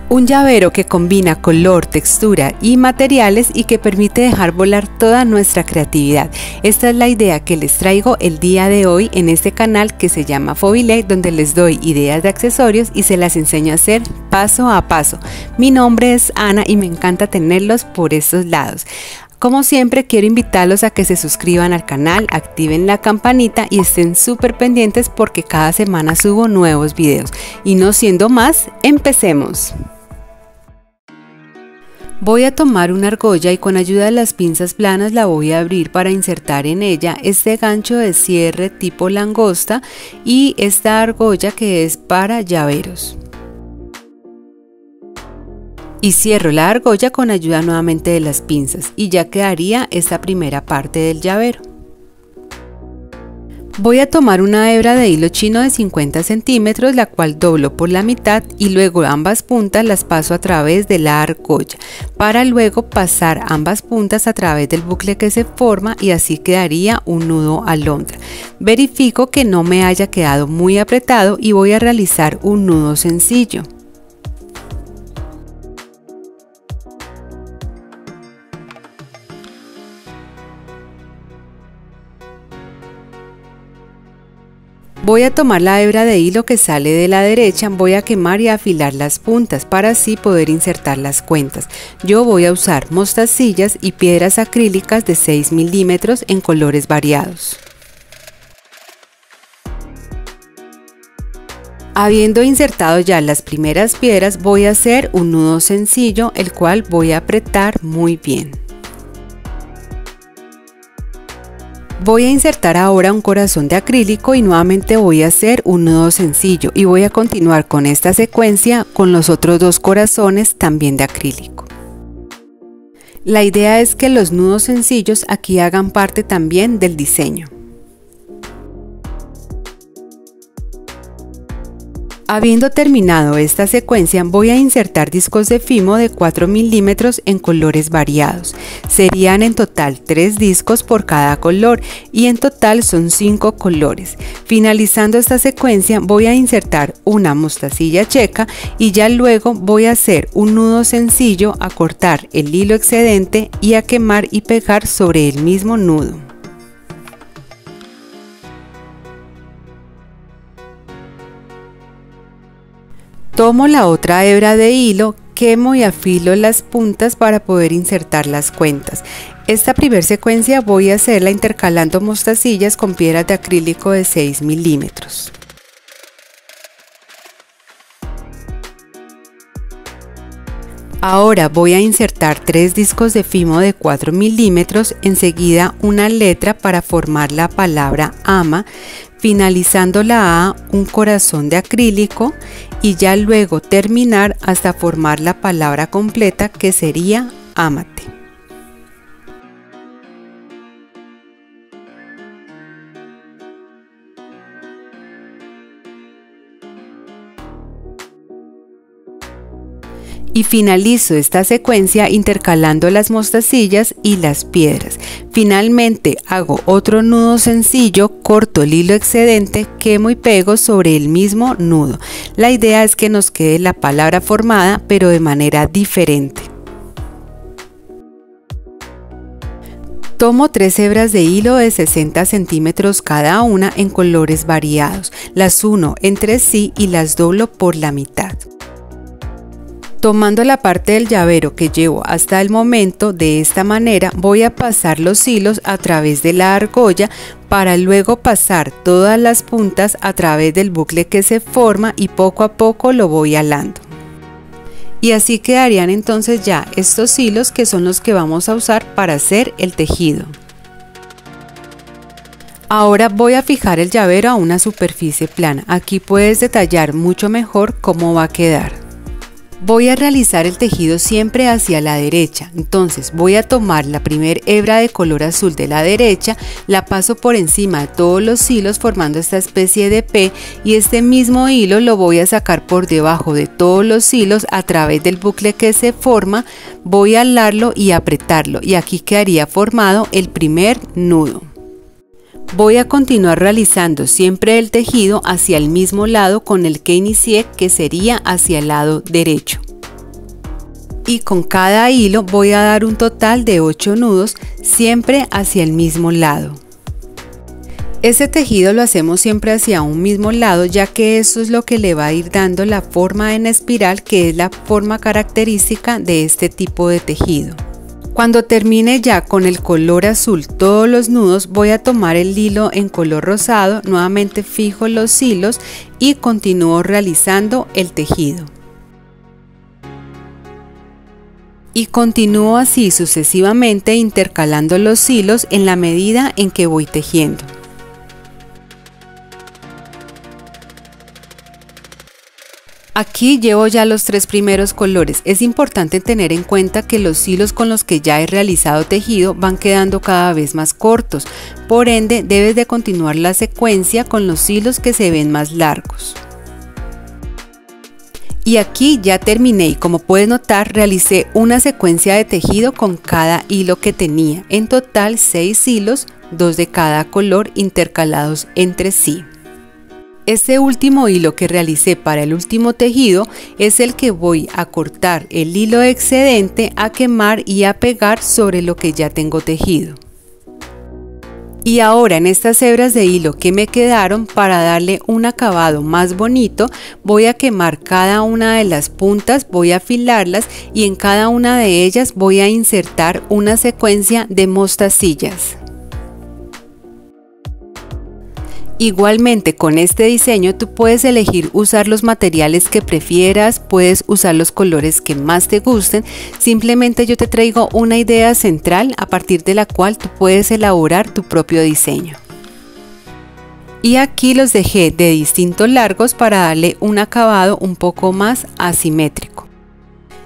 Un llavero que combina color, textura y materiales y que permite dejar volar toda nuestra creatividad. Esta es la idea que les traigo el día de hoy en este canal que se llama Fobilé, donde les doy ideas de accesorios y se las enseño a hacer paso a paso. Mi nombre es Ana y me encanta tenerlos por estos lados. Como siempre, quiero invitarlos a que se suscriban al canal, activen la campanita y estén súper pendientes porque cada semana subo nuevos videos. Y no siendo más, empecemos. Voy a tomar una argolla y con ayuda de las pinzas planas la voy a abrir para insertar en ella este gancho de cierre tipo langosta y esta argolla que es para llaveros. Y cierro la argolla con ayuda nuevamente de las pinzas y ya quedaría esta primera parte del llavero. Voy a tomar una hebra de hilo chino de 50 centímetros, la cual doblo por la mitad y luego ambas puntas las paso a través de la argolla para luego pasar ambas puntas a través del bucle que se forma y así quedaría un nudo alondra. Verifico que no me haya quedado muy apretado y voy a realizar un nudo sencillo. Voy a tomar la hebra de hilo que sale de la derecha, voy a quemar y afilar las puntas para así poder insertar las cuentas. Yo voy a usar mostacillas y piedras acrílicas de 6 milímetros en colores variados. Habiendo insertado ya las primeras piedras, voy a hacer un nudo sencillo, el cual voy a apretar muy bien. Voy a insertar ahora un corazón de acrílico y nuevamente voy a hacer un nudo sencillo y voy a continuar con esta secuencia con los otros dos corazones también de acrílico. La idea es que los nudos sencillos aquí hagan parte también del diseño. Habiendo terminado esta secuencia, voy a insertar discos de fimo de 4 milímetros en colores variados. Serían en total 3 discos por cada color y en total son 5 colores. Finalizando esta secuencia, voy a insertar una mostacilla checa y ya luego voy a hacer un nudo sencillo, a cortar el hilo excedente y a quemar y pegar sobre el mismo nudo. Tomo la otra hebra de hilo, quemo y afilo las puntas para poder insertar las cuentas. Esta primera secuencia voy a hacerla intercalando mostacillas con piedras de acrílico de 6 milímetros. Ahora voy a insertar 3 discos de fimo de 4 milímetros, enseguida una letra para formar la palabra ama, finalizando la A un corazón de acrílico y ya luego terminar hasta formar la palabra completa que sería ámate. Y finalizo esta secuencia intercalando las mostacillas y las piedras. Finalmente hago otro nudo sencillo, corto el hilo excedente, quemo y pego sobre el mismo nudo. La idea es que nos quede la palabra formada pero de manera diferente. Tomo 3 hebras de hilo de 60 centímetros cada una en colores variados. Las uno entre sí y las doblo por la mitad. Tomando la parte del llavero que llevo hasta el momento, de esta manera voy a pasar los hilos a través de la argolla para luego pasar todas las puntas a través del bucle que se forma y poco a poco lo voy alando. Y así quedarían entonces ya estos hilos que son los que vamos a usar para hacer el tejido. Ahora voy a fijar el llavero a una superficie plana. Aquí puedes detallar mucho mejor cómo va a quedar. Voy a realizar el tejido siempre hacia la derecha, entonces voy a tomar la primera hebra de color azul de la derecha, la paso por encima de todos los hilos formando esta especie de P y este mismo hilo lo voy a sacar por debajo de todos los hilos a través del bucle que se forma, voy a alarlo y apretarlo y aquí quedaría formado el primer nudo. Voy a continuar realizando siempre el tejido hacia el mismo lado con el que inicié, que sería hacia el lado derecho. y con cada hilo voy a dar un total de 8 nudos, siempre hacia el mismo lado. Este tejido lo hacemos siempre hacia un mismo lado, ya que eso es lo que le va a ir dando la forma en espiral, que es la forma característica de este tipo de tejido. Cuando termine ya con el color azul todos los nudos, voy a tomar el hilo en color rosado, nuevamente fijo los hilos y continúo realizando el tejido. Y continúo así sucesivamente intercalando los hilos en la medida en que voy tejiendo. Aquí llevo ya los 3 primeros colores. Es importante tener en cuenta que los hilos con los que ya he realizado tejido van quedando cada vez más cortos, por ende debes de continuar la secuencia con los hilos que se ven más largos. Y aquí ya terminé y como puedes notar realicé una secuencia de tejido con cada hilo que tenía. En total 6 hilos, 2 de cada color intercalados entre sí. Este último hilo que realicé para el último tejido es el que voy a cortar el hilo excedente, a quemar y a pegar sobre lo que ya tengo tejido. Y ahora en estas hebras de hilo que me quedaron, para darle un acabado más bonito, voy a quemar cada una de las puntas, voy a afilarlas y en cada una de ellas voy a insertar una secuencia de mostacillas. Igualmente con este diseño tú puedes elegir usar los materiales que prefieras, puedes usar los colores que más te gusten, simplemente yo te traigo una idea central a partir de la cual tú puedes elaborar tu propio diseño. Y aquí los dejé de distintos largos para darle un acabado un poco más asimétrico.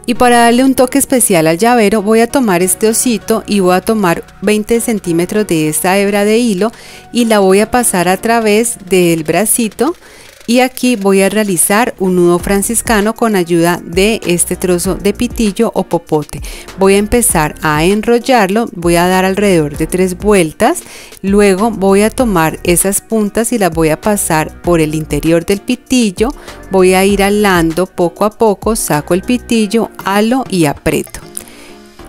Y para darle un toque especial al llavero voy a tomar este osito y voy a tomar 20 centímetros de esta hebra de hilo y la voy a pasar a través del bracito y aquí voy a realizar un nudo franciscano con ayuda de este trozo de pitillo o popote. Voy a empezar a enrollarlo, voy a dar alrededor de 3 vueltas, luego voy a tomar esas puntas y las voy a pasar por el interior del pitillo, voy a ir alando poco a poco, saco el pitillo, halo y aprieto.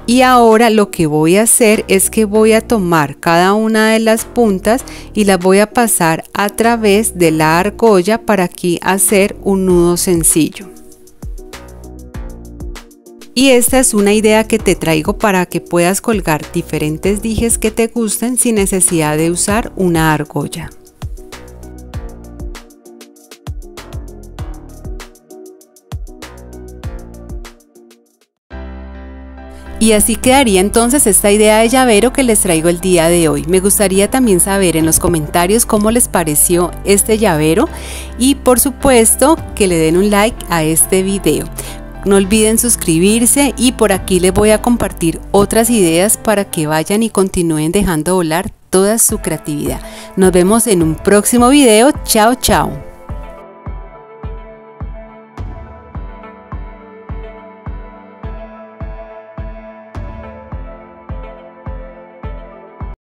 Y ahora lo que voy a hacer es que voy a tomar cada una de las puntas y las voy a pasar a través de la argolla para aquí hacer un nudo sencillo. Y esta es una idea que te traigo para que puedas colgar diferentes dijes que te gusten sin necesidad de usar una argolla. Y así quedaría entonces esta idea de llavero que les traigo el día de hoy. Me gustaría también saber en los comentarios cómo les pareció este llavero y por supuesto que le den un like a este video. No olviden suscribirse y por aquí les voy a compartir otras ideas para que vayan y continúen dejando volar toda su creatividad. Nos vemos en un próximo video. Chao, chao.